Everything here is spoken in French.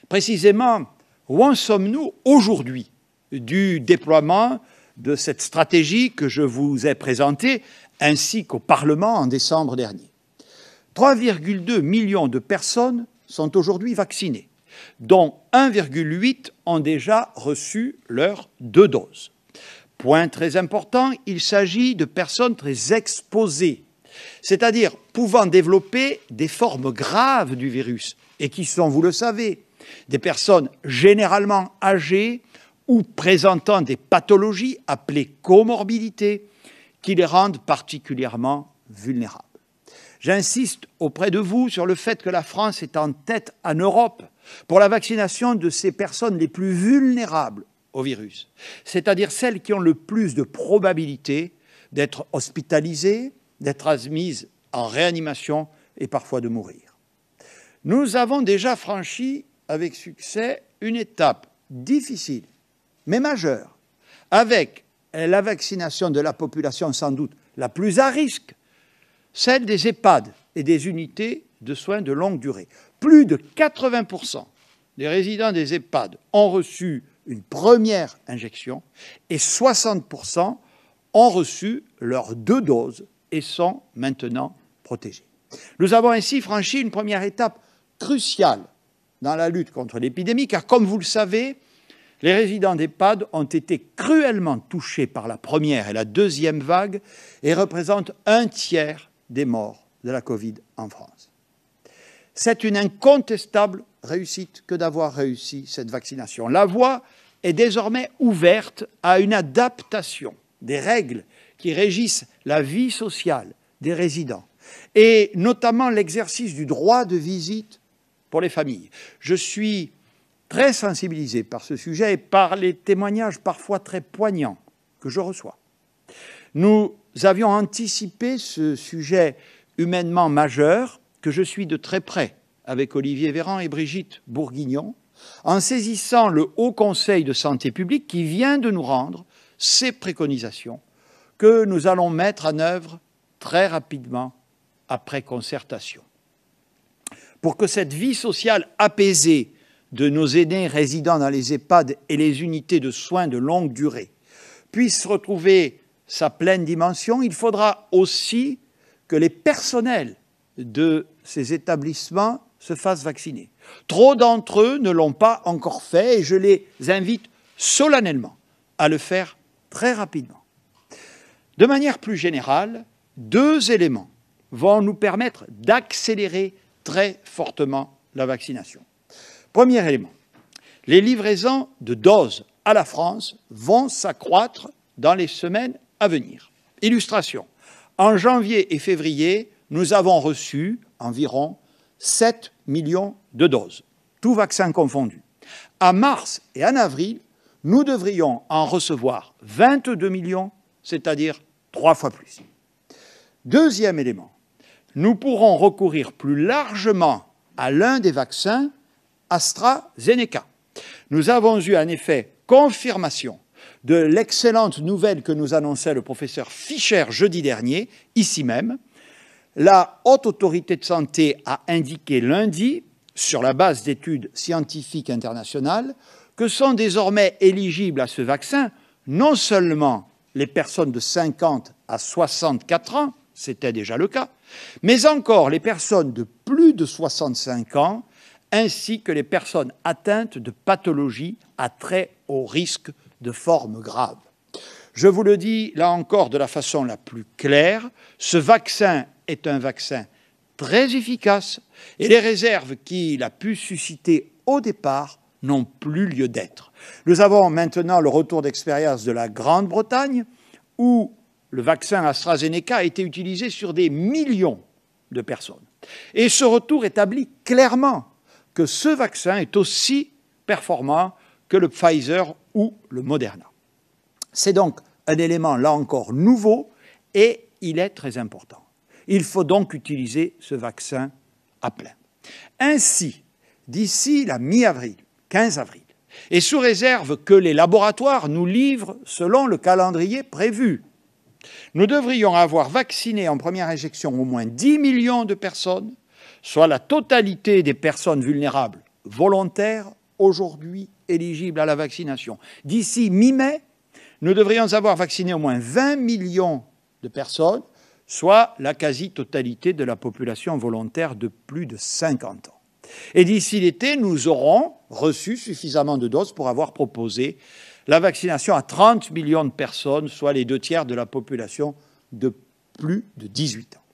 Précisément, où en sommes-nous aujourd'hui du déploiement de cette stratégie que je vous ai présentée, ainsi qu'au Parlement en décembre dernier? 3,2 millions de personnes sont aujourd'hui vaccinées, dont 1,8 ont déjà reçu leurs 2 doses. Point très important, il s'agit de personnes très exposées, c'est-à-dire pouvant développer des formes graves du virus, et qui sont, vous le savez, des personnes généralement âgées ou présentant des pathologies appelées comorbidités, qui les rendent particulièrement vulnérables. J'insiste auprès de vous sur le fait que la France est en tête en Europe pour la vaccination de ces personnes les plus vulnérables au virus, c'est-à-dire celles qui ont le plus de probabilité d'être hospitalisées, d'être admises en réanimation et parfois de mourir. Nous avons déjà franchi avec succès une étape difficile, mais majeure, avec la vaccination de la population sans doute la plus à risque, celle des EHPAD et des unités de soins de longue durée. Plus de 80% des résidents des EHPAD ont reçu une première injection et 60% ont reçu leurs 2 doses et sont maintenant protégés. Nous avons ainsi franchi une première étape cruciale dans la lutte contre l'épidémie, car comme vous le savez, les résidents d'EHPAD ont été cruellement touchés par la première et la deuxième vague et représentent 1/3 des morts de la Covid en France. C'est une incontestable réussite que d'avoir réussi cette vaccination. La voie est désormais ouverte à une adaptation des règles qui régissent la vie sociale des résidents et notamment l'exercice du droit de visite pour les familles. Je suis très sensibilisé par ce sujet et par les témoignages parfois très poignants que je reçois. Nous avions anticipé ce sujet humainement majeur que je suis de très près avec Olivier Véran et Brigitte Bourguignon, en saisissant le Haut Conseil de santé publique qui vient de nous rendre ces préconisations que nous allons mettre en œuvre très rapidement après concertation. Pour que cette vie sociale apaisée de nos aînés résidant dans les EHPAD et les unités de soins de longue durée puisse retrouver sa pleine dimension, il faudra aussi que les personnels de ces établissements se fassent vacciner. Trop d'entre eux ne l'ont pas encore fait et je les invite solennellement à le faire très rapidement. De manière plus générale, 2 éléments vont nous permettre d'accélérer très fortement la vaccination. Premier élément, les livraisons de doses à la France vont s'accroître dans les semaines à venir. Illustration, en janvier et février, nous avons reçu environ 7 millions de doses, tous vaccins confondus. En mars et en avril, nous devrions en recevoir 22 millions, c'est-à-dire 3 fois plus. Deuxième élément, nous pourrons recourir plus largement à l'un des vaccins AstraZeneca. Nous avons eu en effet confirmation de l'excellente nouvelle que nous annonçait le professeur Fischer jeudi dernier, ici même. La Haute Autorité de Santé a indiqué lundi, sur la base d'études scientifiques internationales, que sont désormais éligibles à ce vaccin non seulement les personnes de 50 à 64 ans, c'était déjà le cas, mais encore les personnes de plus de 65 ans, ainsi que les personnes atteintes de pathologies à très haut risque de formes graves. Je vous le dis là encore de la façon la plus claire, ce vaccin est un vaccin très efficace et les réserves qu'il a pu susciter au départ n'ont plus lieu d'être. Nous avons maintenant le retour d'expérience de la Grande-Bretagne où le vaccin AstraZeneca a été utilisé sur des millions de personnes. Et ce retour établit clairement que ce vaccin est aussi performant que le Pfizer ou le Moderna. C'est donc un élément, là encore, nouveau et il est très important. Il faut donc utiliser ce vaccin à plein. Ainsi, d'ici la mi-avril, 15 avril, et sous réserve que les laboratoires nous livrent selon le calendrier prévu, nous devrions avoir vacciné en première injection au moins 10 millions de personnes, soit la totalité des personnes vulnérables volontaires aujourd'hui éligibles à la vaccination. D'ici mi-mai, nous devrions avoir vacciné au moins 20 millions de personnes, soit la quasi-totalité de la population volontaire de plus de 50 ans. Et d'ici l'été, nous aurons reçu suffisamment de doses pour avoir proposé la vaccination à 30 millions de personnes, soit les 2 tiers de la population de plus de 18 ans.